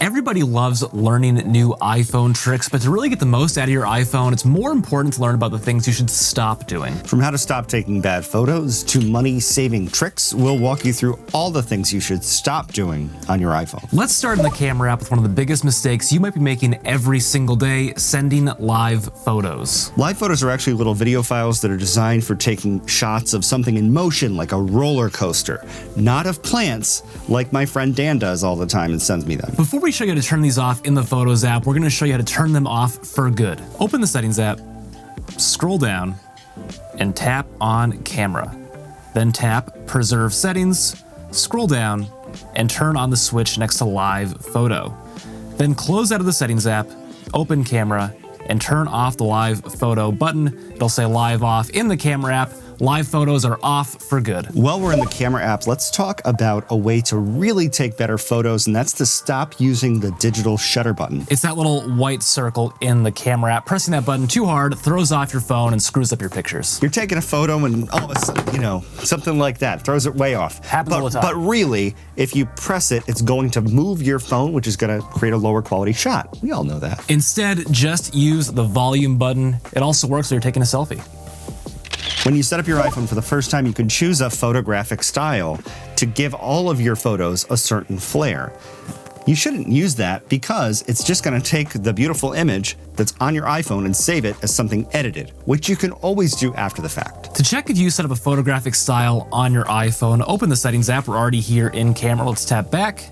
Everybody loves learning new iPhone tricks, but to really get the most out of your iPhone, it's more important to learn about the things you should stop doing. From how to stop taking bad photos to money-saving tricks, we'll walk you through all the things you should stop doing on your iPhone. Let's start in the camera app with one of the biggest mistakes you might be making every single day: sending live photos. Live photos are actually little video files that are designed for taking shots of something in motion, like a roller coaster, not of plants, like my friend Dan does all the time and sends me them. Before we show you how to turn these off in the Photos app, we're going to show you how to turn them off for good. Open the Settings app, scroll down, and tap on Camera. Then tap Preserve Settings, scroll down, and turn on the switch next to Live Photo. Then close out of the Settings app, open Camera, and turn off the Live Photo button. It'll say Live Off in the Camera app. Live photos are off for good. While we're in the camera app, let's talk about a way to really take better photos, and that's to stop using the digital shutter button. It's that little white circle in the camera app. Pressing that button too hard throws off your phone and screws up your pictures. You're taking a photo and all of a sudden, something like that throws it way off. Happens all the time. But really, if you press it, it's going to move your phone, which is going to create a lower quality shot. We all know that. Instead, just use the volume button. It also works when you're taking a selfie. When you set up your iPhone for the first time, you can choose a photographic style to give all of your photos a certain flair. You shouldn't use that because it's just going to take the beautiful image that's on your iPhone and save it as something edited, which you can always do after the fact. To check if you set up a photographic style on your iPhone, open the Settings app. We're already here in Camera. Let's tap back,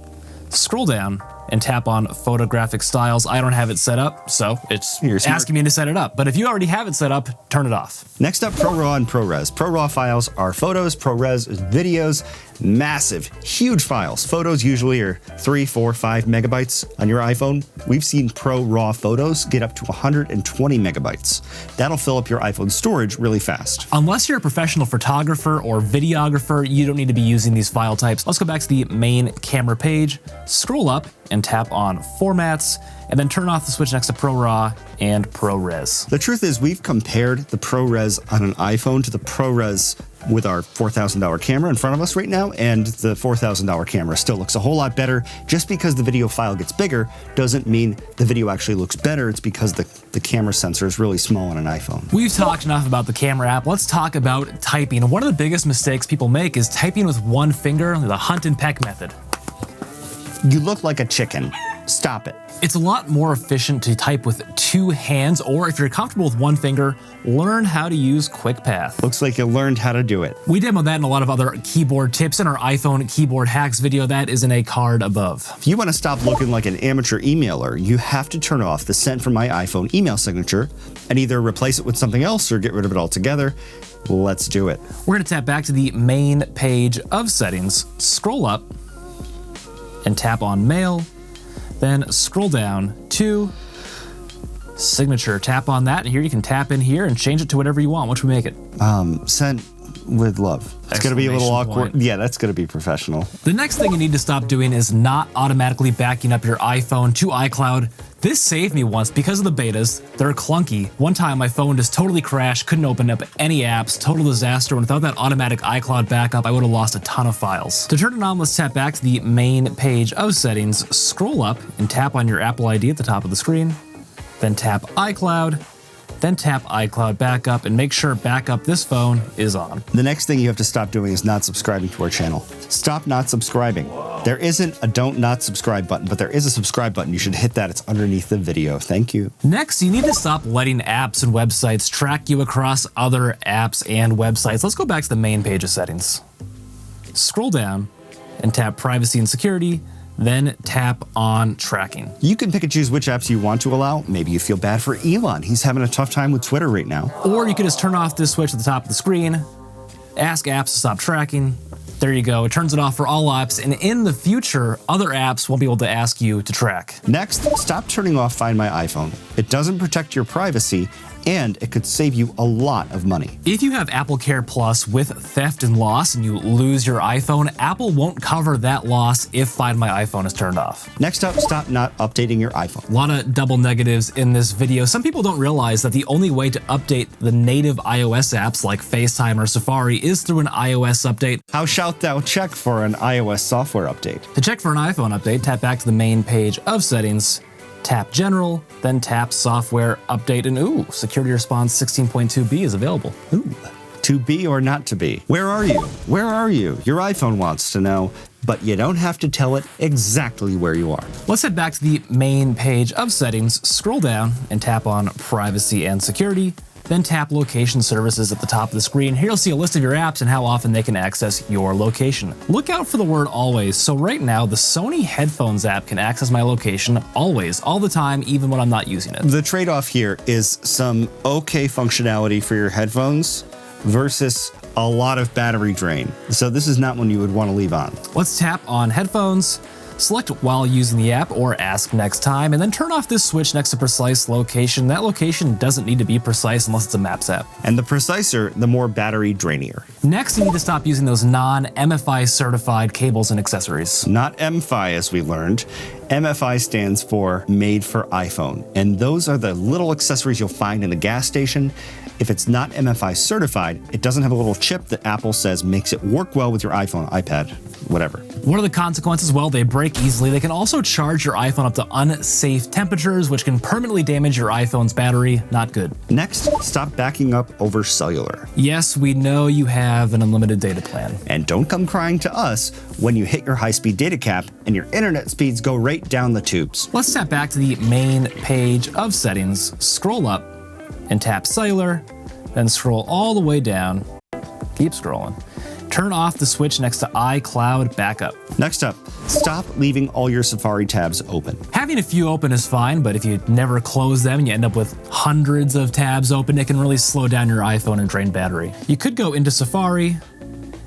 scroll down, and tap on Photographic Styles. I don't have it set up, so it's asking me to set it up. But if you already have it set up, turn it off. Next up, ProRAW and ProRes. ProRAW files are photos, ProRes is videos, massive, huge files. Photos usually are 3, 4, 5 megabytes on your iPhone. We've seen ProRAW photos get up to 120 megabytes. That'll fill up your iPhone storage really fast. Unless you're a professional photographer or videographer, you don't need to be using these file types. Let's go back to the main camera page, scroll up, and tap on Formats, and then turn off the switch next to ProRAW and ProRes. The truth is, we've compared the ProRes on an iPhone to the ProRes with our $4,000 camera in front of us right now, and the $4,000 camera still looks a whole lot better. Just because the video file gets bigger doesn't mean the video actually looks better. It's because the camera sensor is really small on an iPhone. We've talked enough about the camera app. Let's talk about typing. One of the biggest mistakes people make is typing with one finger, the hunt and peck method. You look like a chicken. Stop it. It's a lot more efficient to type with two hands, or if you're comfortable with one finger, learn how to use Quick Path. Looks like you learned how to do it. We demoed that and a lot of other keyboard tips in our iPhone keyboard hacks video that is in a card above. If you want to stop looking like an amateur emailer, you have to turn off the Sent from my iPhone email signature and either replace it with something else or get rid of it altogether. Let's do it. We're going to tap back to the main page of settings, scroll up, and tap on Mail, then scroll down to Signature. Tap on that, and here you can tap in here and change it to whatever you want. What should we make it? Sent with love. It's going to be a little awkward. Point. Yeah, that's going to be professional. The next thing you need to stop doing is not automatically backing up your iPhone to iCloud. This saved me once because of the betas. They're clunky. One time my phone just totally crashed, couldn't open up any apps, total disaster, and without that automatic iCloud backup, I would have lost a ton of files. To turn it on, let's tap back to the main page of settings, scroll up, and tap on your Apple ID at the top of the screen, then tap iCloud, then tap iCloud Backup, and make sure Backup This Phone is on. The next thing you have to stop doing is not subscribing to our channel. Stop not subscribing. There isn't a don't not subscribe button, but there is a subscribe button. You should hit that. It's underneath the video. Thank you. Next, you need to stop letting apps and websites track you across other apps and websites. Let's go back to the main page of settings. Scroll down and tap Privacy and Security, then tap on Tracking. You can pick and choose which apps you want to allow. Maybe you feel bad for Elon. He's having a tough time with Twitter right now. Or you can just turn off this switch at the top of the screen, ask apps to stop tracking. There you go. It turns it off for all apps, and in the future, other apps won't be able to ask you to track. Next, stop turning off Find My iPhone. It doesn't protect your privacy, and it could save you a lot of money. If you have Apple Care Plus with theft and loss and you lose your iPhone, Apple won't cover that loss if Find My iPhone is turned off. Next up, stop not updating your iPhone. A lot of double negatives in this video. Some people don't realize that the only way to update the native iOS apps like FaceTime or Safari is through an iOS update. How shalt thou check for an iOS software update? To check for an iPhone update, tap back to the main page of Settings, tap General, then tap Software Update, and ooh, Security Response 16.2b is available. Ooh. To be or not to be? Where are you? Where are you? Your iPhone wants to know, but you don't have to tell it exactly where you are. Let's head back to the main page of Settings, scroll down, and tap on Privacy and Security, then tap Location Services at the top of the screen. Here you'll see a list of your apps and how often they can access your location. Look out for the word always. So right now, the Sony Headphones app can access my location always, all the time, even when I'm not using it. The trade-off here is some okay functionality for your headphones versus a lot of battery drain. So this is not one you would want to leave on. Let's tap on Headphones, select while using the app or ask next time, and then turn off this switch next to precise location. That location doesn't need to be precise unless it's a Maps app. And the preciser, the more battery drainier. Next, you need to stop using those non-MFi certified cables and accessories. Not MFi, as we learned. MFI stands for Made for iPhone, and those are the little accessories you'll find in a gas station. If it's not MFI certified, it doesn't have a little chip that Apple says makes it work well with your iPhone, iPad, whatever. What are the consequences? Well, they break easily. They can also charge your iPhone up to unsafe temperatures, which can permanently damage your iPhone's battery. Not good. Next, stop backing up over cellular. Yes, we know you have an unlimited data plan. And don't come crying to us when you hit your high-speed data cap and your internet speeds go right down the tubes. Let's tap back to the main page of Settings, scroll up, and tap Cellular, then scroll all the way down, keep scrolling. Turn off the switch next to iCloud Backup. Next up, stop leaving all your Safari tabs open. Having a few open is fine, but if you never close them and you end up with hundreds of tabs open, it can really slow down your iPhone and drain battery. You could go into Safari,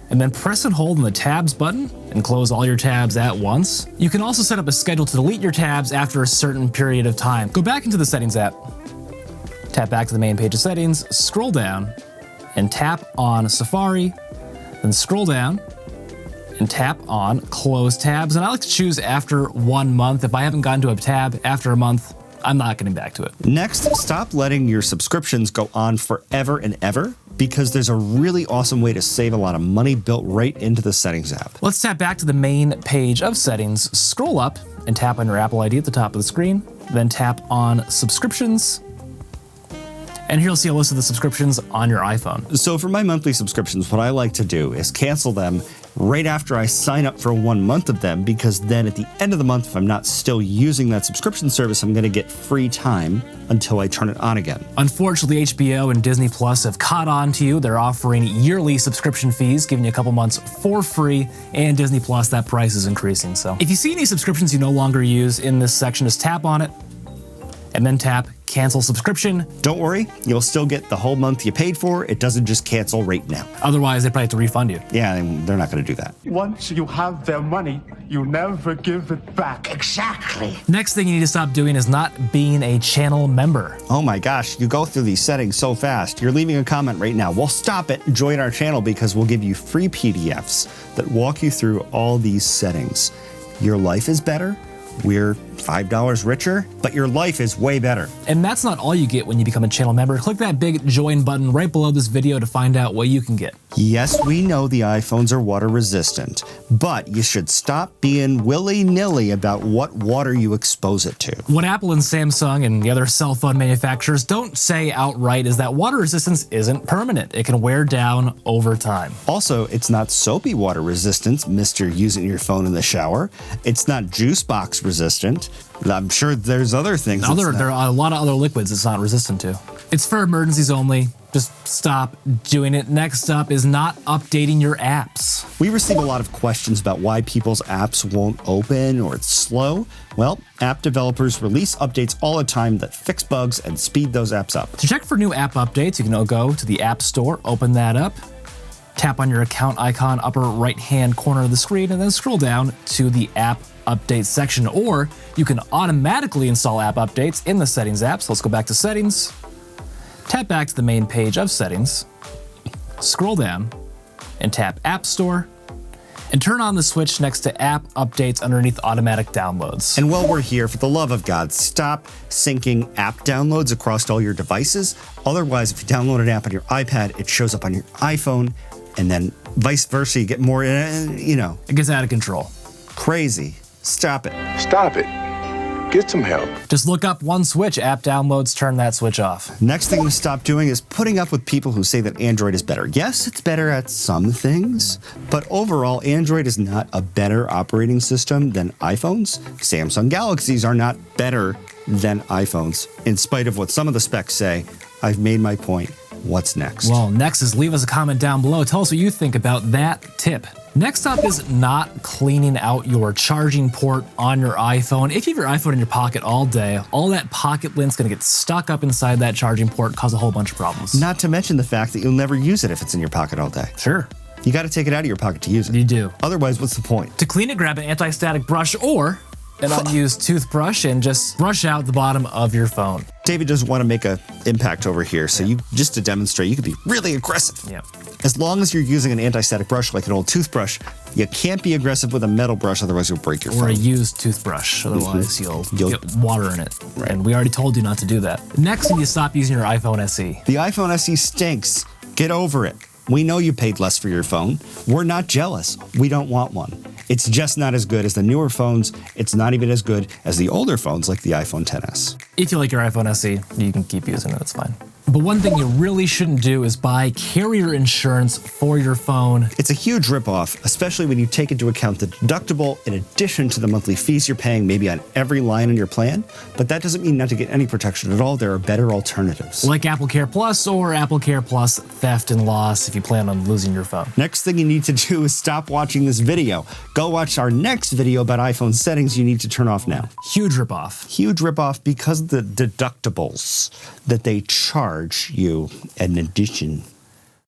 and then press and hold on the Tabs button and close all your tabs at once. You can also set up a schedule to delete your tabs after a certain period of time. Go back into the Settings app, tap back to the main page of Settings, scroll down, and tap on Safari, then scroll down and tap on Close Tabs. And I like to choose after 1 month. If I haven't gotten to a tab after a month, I'm not getting back to it. Next, stop letting your subscriptions go on forever and ever, because there's a really awesome way to save a lot of money built right into the Settings app. Let's tap back to the main page of Settings, scroll up, and tap on your Apple ID at the top of the screen, then tap on Subscriptions. And here you'll see a list of the subscriptions on your iPhone. So for my monthly subscriptions, what I like to do is cancel them right after I sign up for 1 month of them, because then at the end of the month, if I'm not still using that subscription service, I'm gonna get free time until I turn it on again. Unfortunately, HBO and Disney Plus have caught on to you. They're offering yearly subscription fees, giving you a couple months for free, and Disney Plus, that price is increasing. So if you see any subscriptions you no longer use in this section, just tap on it, and then tap Cancel Subscription. Don't worry, you'll still get the whole month you paid for. It doesn't just cancel right now. Otherwise, they probably have to refund you. Yeah, and they're not going to do that. Once you have their money, you never give it back. Exactly. Next thing you need to stop doing is not being a channel member. Oh my gosh, you go through these settings so fast. You're leaving a comment right now. Well, stop it. Join our channel, because we'll give you free PDFs that walk you through all these settings. Your life is better. We're $5 richer, but your life is way better. And that's not all you get when you become a channel member. Click that big join button right below this video to find out what you can get. Yes, we know the iPhones are water resistant, but you should stop being willy-nilly about what water you expose it to. What Apple and Samsung and the other cell phone manufacturers don't say outright is that water resistance isn't permanent. It can wear down over time. Also, it's not soapy water resistant, Mr. Using your phone in the shower. It's not juice box resistant. I'm sure there's other things. There are a lot of other liquids it's not resistant to. It's for emergencies only. Just stop doing it. Next up is not updating your apps. We receive a lot of questions about why people's apps won't open or it's slow. Well, app developers release updates all the time that fix bugs and speed those apps up. To check for new app updates, you can go to the App Store, open that up, tap on your account icon upper right-hand corner of the screen, and then scroll down to the app update section. Or you can automatically install app updates in the Settings app. So let's go back to Settings, Tap back to the main page of settings, scroll down, and tap App Store, and turn on the switch next to App Updates underneath Automatic Downloads. And while we're here, for the love of God, stop syncing app downloads across all your devices. Otherwise, if you download an app on your iPad, it shows up on your iPhone, and then vice versa, you get more, It gets out of control. Crazy. Stop it. Stop it. Get some help. Just look up one switch, app downloads, turn that switch off. Next thing to stop doing is putting up with people who say that Android is better. Yes, it's better at some things, but overall, Android is not a better operating system than iPhones. Samsung Galaxies are not better than iPhones. In spite of what some of the specs say, I've made my point. What's next? Well, next is leave us a comment down below. Tell us what you think about that tip. Next up is not cleaning out your charging port on your iPhone. If you have your iPhone in your pocket all day, all that pocket lint's gonna get stuck up inside that charging port, cause a whole bunch of problems. Not to mention the fact that you'll never use it if it's in your pocket all day. Sure. You gotta take it out of your pocket to use it. You do. Otherwise, what's the point? To clean it, grab an anti-static brush or an unused toothbrush and just brush out the bottom of your phone. David doesn't want to make an impact over here, so just to demonstrate, you could be really aggressive. Yeah. As long as you're using an anti-static brush like an old toothbrush, you can't be aggressive with a metal brush, otherwise you'll break your phone. Or a used toothbrush, otherwise you'll get water in it. Right. And we already told you not to do that. Next, you need to stop using your iPhone SE. The iPhone SE stinks. Get over it. We know you paid less for your phone. We're not jealous. We don't want one. It's just not as good as the newer phones. It's not even as good as the older phones like the iPhone XS. If you like your iPhone SE, you can keep using it, it's fine. But one thing you really shouldn't do is buy carrier insurance for your phone. It's a huge ripoff, especially when you take into account the deductible in addition to the monthly fees you're paying maybe on every line in your plan. But that doesn't mean not to get any protection at all. There are better alternatives. Like Apple Care Plus or Apple Care Plus Theft and Loss if you plan on losing your phone. Next thing you need to do is stop watching this video. Go watch our next video about iPhone settings you need to turn off now. Huge ripoff. Huge ripoff because of the deductibles that they charge you in addition.